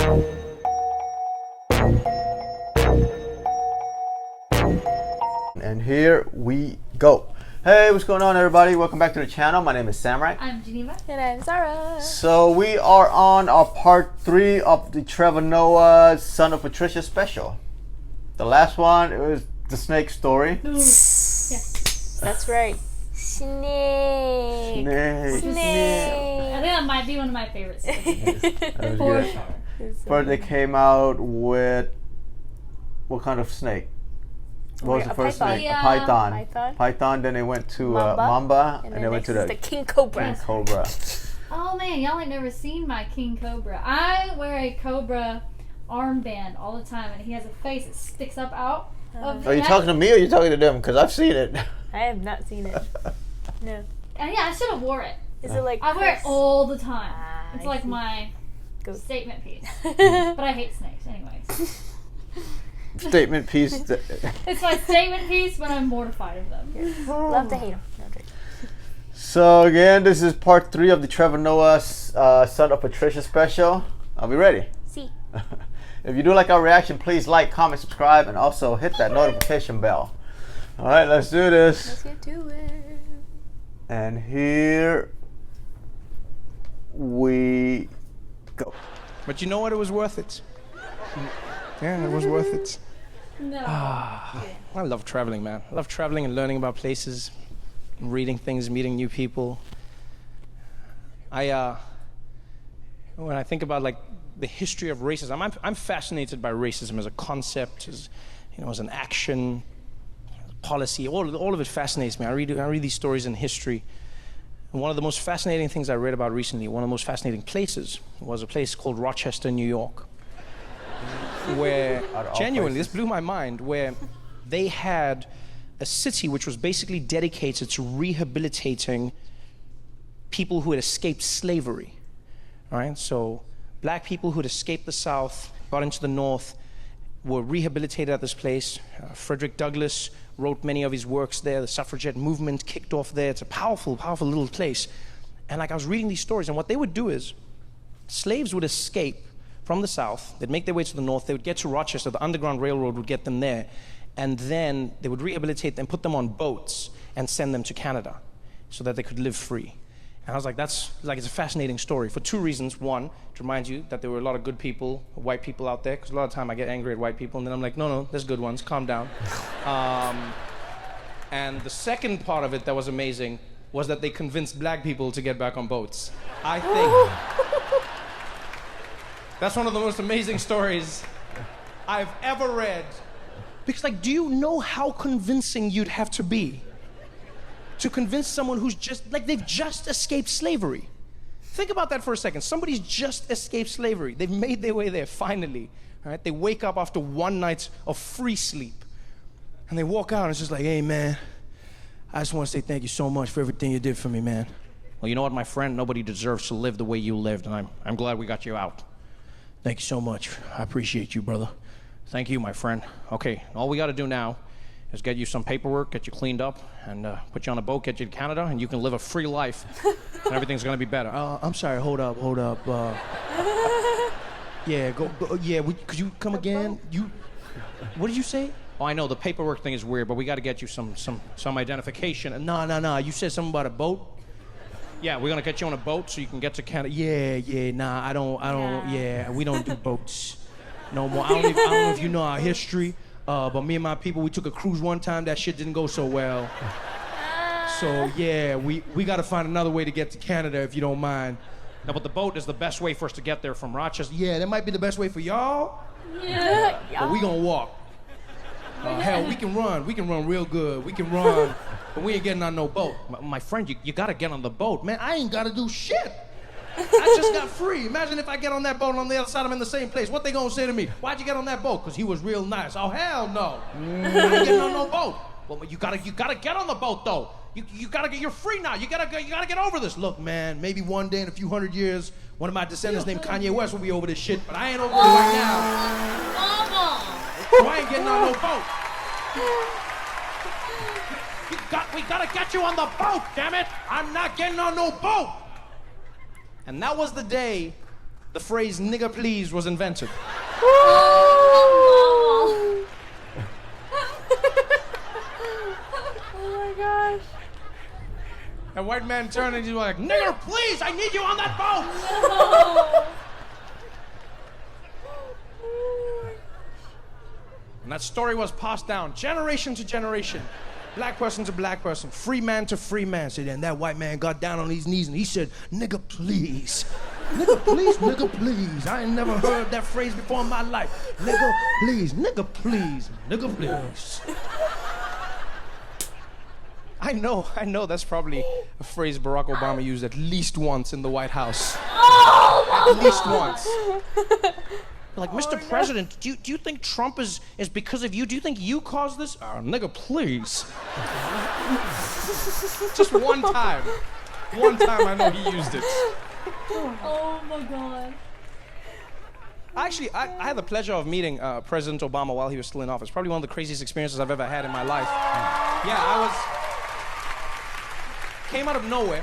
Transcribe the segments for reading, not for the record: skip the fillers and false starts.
And here we go. Hey, what's going on, everybody? Welcome back to the channel. My name is Samurai. I'm Geneva. And I'm Zara. So we are on our part 3 of the Trevor Noah Son of Patricia special. The last one, it was the snake story. Yes. That's right. Snake. Snake. Snake. I think that might be one of my favorites. For sure. First, they came out with what kind of snake? What was the first python. snake? Yeah. A python. Python. Python. Then they went to Mamba. Mamba, And and then they went to next the is the king cobra. King Cobra. Oh man, y'all ain't never seen my king cobra. I wear a cobra armband all the time, and he has a face that sticks up out of the Are you neck. talking to me or are you talking to them? Because I've seen it. I have not seen it. No. And yeah, I should have wore it. Is it like I wear it Chris? all the time. Ah, It's I like see. my Goat. statement piece. But I hate snakes anyways. Statement piece. It's my statement piece, but I'm mortified of them. Love to hate him. No, joke. So again, this is part 3 of the Trevor Noah Son of Patricia special. Are we ready? See. If you do like our reaction, please like, comment, subscribe, and also hit that notification bell. All right, let's do this. Let's get to it. And here we go. But you know what? It was worth it. Yeah, it was worth it. No. I love traveling, man. I love traveling and learning about places, reading things, meeting new people. When I think about like the history of racism, I'm fascinated by racism as a concept, as as an action, policy. All of it fascinates me. I read these stories in history. And one of the most fascinating things I read about recently, one of the most fascinating places, was a place called Rochester, New York, where genuinely, this blew my mind, where they had a city which was basically dedicated to rehabilitating people who had escaped slavery. All right, so black people who had escaped the South, got into the North, were rehabilitated at this place. Frederick Douglass wrote many of his works there. The suffragette movement kicked off there. It's a powerful, powerful little place. And like I was reading these stories, and what they would do is, slaves would escape from the South. They'd make their way to the North. They would get to Rochester. The Underground Railroad would get them there. And then they would rehabilitate them, put them on boats, and send them to Canada so that they could live free. And I was like, it's a fascinating story for 2 reasons. One, to remind you that there were a lot of good people, white people out there, because a lot of time I get angry at white people, and then I'm like, no, there's good ones, calm down. And the second part of it that was amazing was that they convinced black people to get back on boats. I think that's one of the most amazing stories I've ever read. Because like, do you know how convincing you'd have to be to convince someone who's they've just escaped slavery? Think about that for a second. Somebody's just escaped slavery. They've made their way there, finally. All right? They wake up after one night of free sleep. And they walk out and it's just like, hey, man, I just want to say thank you so much for everything you did for me, man. Well, you know what, my friend? Nobody deserves to live the way you lived, and I'm glad we got you out. Thank you so much. I appreciate you, brother. Thank you, my friend. Okay, all we got to do now is get you some paperwork, get you cleaned up, and put you on a boat, get you to Canada, and you can live a free life, and everything's gonna be better. I'm sorry, hold up. Yeah, go yeah, could you come again? What did you say? Oh, I know, the paperwork thing is weird, but we gotta get you some identification. No, you said something about a boat? Yeah, we're gonna get you on a boat so you can get to Canada. I don't, we don't do boats no more. I don't know if you know our history. But me and my people, we took a cruise one time. That shit didn't go so well. So yeah, we got to find another way to get to Canada, if you don't mind. No, but the boat is the best way for us to get there from Rochester. Yeah, that might be the best way for y'all. Yeah. But we gonna walk. Hell, we can run real good. We can run, but we ain't getting on no boat. My friend, you gotta get on the boat. Man, I ain't gotta do shit. I just got free. Imagine if I get on that boat and on the other side I'm in the same place. What they gonna say to me? Why'd you get on that boat? Because he was real nice. Oh, hell no. I ain't getting on no boat. Well, you gotta get on the boat, though. You're free now. You gotta get over this. Look, man, maybe one day in a few hundred years, one of my descendants named Kanye West will be over this shit, but I ain't over it right now. So I ain't getting on no boat. We gotta get you on the boat, damn it. I'm not getting on no boat. And that was the day the phrase "nigga please" was invented. Oh my gosh. And white man turned and he's like, "Nigger please, I need you on that boat." No. And that story was passed down generation to generation. Black person to black person, free man to free man. So then that white man got down on his knees and he said, "Nigga, please. Nigga, please, nigga, please. I ain't never heard that phrase before in my life. Nigga, please, nigga, please, nigga, please." I know that's probably a phrase Barack Obama used at least once in the White House. At least once. Like, Mr. President, do you think Trump is because of you? Do you think you caused this? Oh, nigga, please. Just one time. One time I know he used it. Oh my god. Actually, I had the pleasure of meeting President Obama while he was still in office. Probably one of the craziest experiences I've ever had in my life. Yeah, came out of nowhere.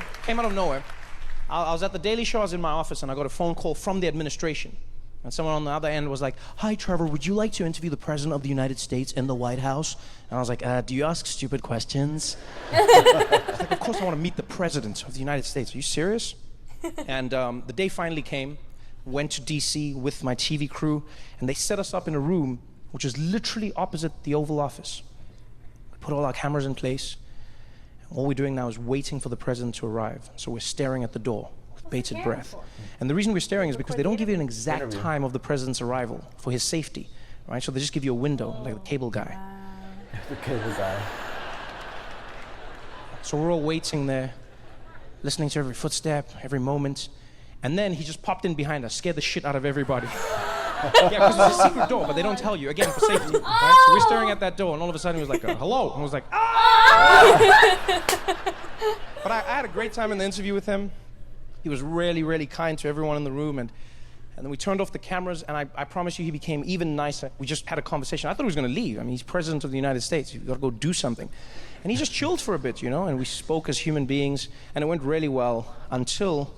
I was at the Daily Show, I was in my office, and I got a phone call from the administration. And someone on the other end was like, "Hi, Trevor, would you like to interview the President of the United States in the White House?" And I was like, "Do you ask stupid questions?" I was like, "Of course I want to meet the President of the United States. Are you serious?" And the day finally came, went to DC with my TV crew, and they set us up in a room which is literally opposite the Oval Office. We put all our cameras in place. And all we're doing now is waiting for the President to arrive. So we're staring at the door with bated breath. And the reason we're staring is because they don't give you an exact time of the President's arrival for his safety, right? So they just give you a window, like the cable guy. The cable guy. So we're all waiting there, listening to every footstep, every moment. And then he just popped in behind us, scared the shit out of everybody. Yeah, because it's a secret door, but they don't tell you, again, for safety. Right? So we're staring at that door, and all of a sudden he was like, "Hello." And I was like, "Ah!" But I had a great time in the interview with him. He was really, really kind to everyone in the room, and then we turned off the cameras, and I promise you he became even nicer. We just had a conversation. I thought he was going to leave. I mean, he's President of the United States. You've got to go do something. And he just chilled for a bit, you know, and we spoke as human beings, and it went really well until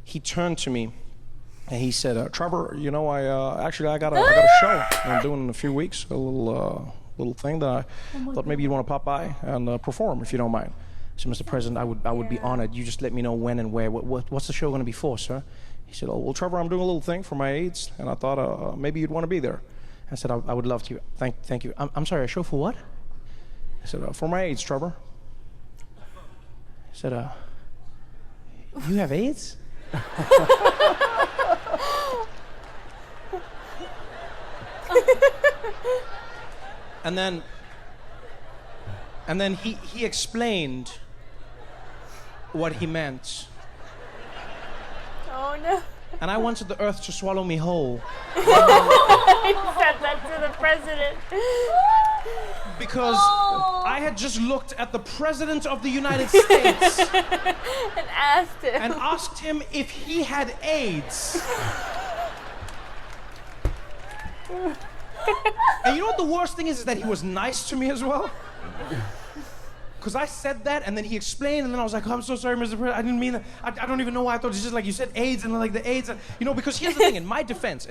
he turned to me, and he said, "Trevor, you know, I got a show I'm doing in a few weeks, a little thing that I thought maybe you'd want to pop by and perform, if you don't mind." So, "Mr. President, I would be honored. You just let me know when and where. What's the show going to be for, sir?" He said, "Oh, well, Trevor, I'm doing a little thing for my AIDS, and I thought maybe you'd want to be there." I said, I would love to. Thank you. I'm sorry, a show for what?" I said, "For my AIDS, Trevor." I said, "You have AIDS?" And then he explained what he meant. Oh no. And I wanted the earth to swallow me whole. He said that to the president. Because I had just looked at the President of the United States And asked him if he had AIDS. And you know what the worst thing is that he was nice to me as well? Because I said that, and then he explained, and then I was like, "Oh, I'm so sorry, Mr. President, I didn't mean that. I don't even know why I thought it's just like you said AIDS, and then like the AIDS, and, you know, because here's the thing, in my defense,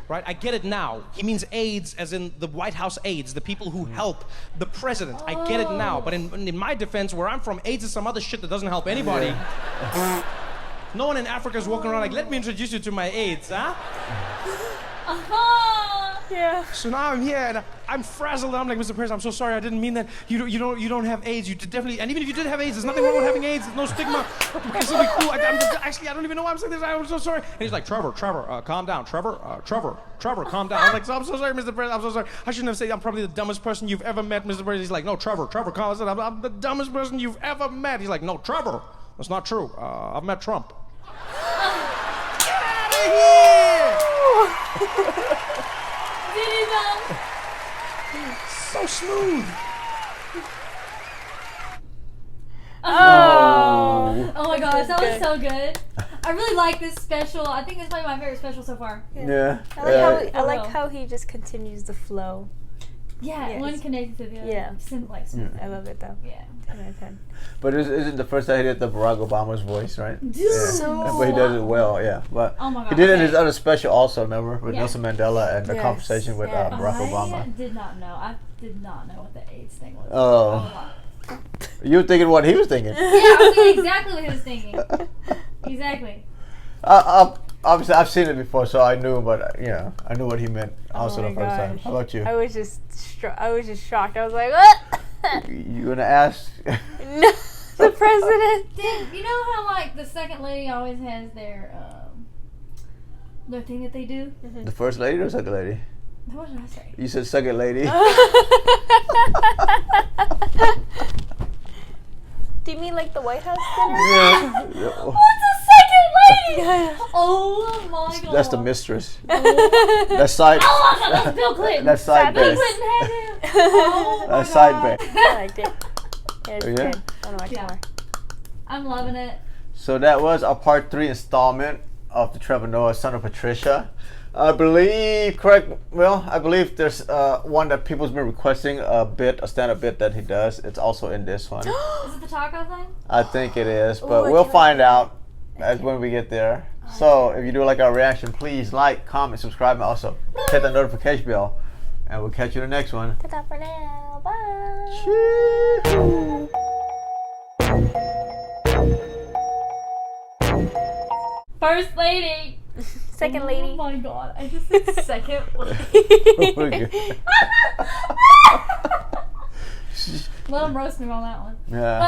right, I get it now. He means AIDS as in the White House aides, the people who help the president. I get it now, but in my defense, where I'm from, AIDS is some other shit that doesn't help anybody. No one in Africa is walking around like, "Let me introduce you to my AIDS, huh?" Yeah. So now I'm here and I'm frazzled. I'm like, "Mr. President, I'm so sorry. I didn't mean that. You don't have AIDS. You definitely, and even if you did have AIDS, there's nothing wrong with having AIDS. There's no stigma. It's something cool. I don't even know why I'm saying this. I'm so sorry." And he's like, Trevor, calm down. Trevor, calm down. I'm like, "I'm so sorry, Mr. President. I'm so sorry. I shouldn't have said I'm probably the dumbest person you've ever met, Mr. President." He's like, "No, Trevor, calm down. I'm the dumbest person you've ever met." He's like, "No, Trevor, that's not true. I've met Trump." Get out of here! Did he though? So smooth. Oh. Oh my gosh, that was so good. I really like this special. I think it's probably my favorite special so far. Yeah. I like how he just continues the flow Yeah, Yes. one connected to the other. Yeah. Like I love it though. yeah. 10 out of 10. But isn't the first time he did the Barack Obama's voice, right? Dude. So- But he does it well, yeah. But Oh my god. he did it in okay. his other special also, remember? With Yeah. Nelson Mandela and the Yes, conversation with yeah. Barack I Obama. did not know. I did not know what the AIDS thing was. Oh. my- You were thinking what he was thinking. Yeah, I was thinking exactly what he was thinking. Exactly. Obviously, I've seen it before, so I knew, but I knew what he meant also Oh the my first time. gosh. How about you? I was just shocked. I was like, what? You gonna ask? No, the president. Did you know how like the second lady always has their thing that they do? The first lady or second lady? What did I say? You said second lady. Do you mean like the White House dinner? Yeah. What's a second lady? Oh my god. That's the mistress. That side. Oh, that's Bill Clinton. That side Bill bay. Clinton had him. Oh my That side god. bay. I liked it. Yeah, it's Yeah? good. I want to watch Yeah. more. I'm loving it. So that was our part 3 installment of the Trevor Noah, Son of Patricia. I believe there's one that people's been requesting a stand-up bit that he does. It's also in this one. Is it the taco thing? I think it is, Ooh, but I we'll can't find out as when we get there. So if you do like our reaction, please like, comment, subscribe, and also hit the notification bell. And we'll catch you in the next one. Ta-ta for now. Bye. Cheers. First lady. Second Oh lady. my god. I just said second lady. We're good. Let him roast me on that one. Yeah.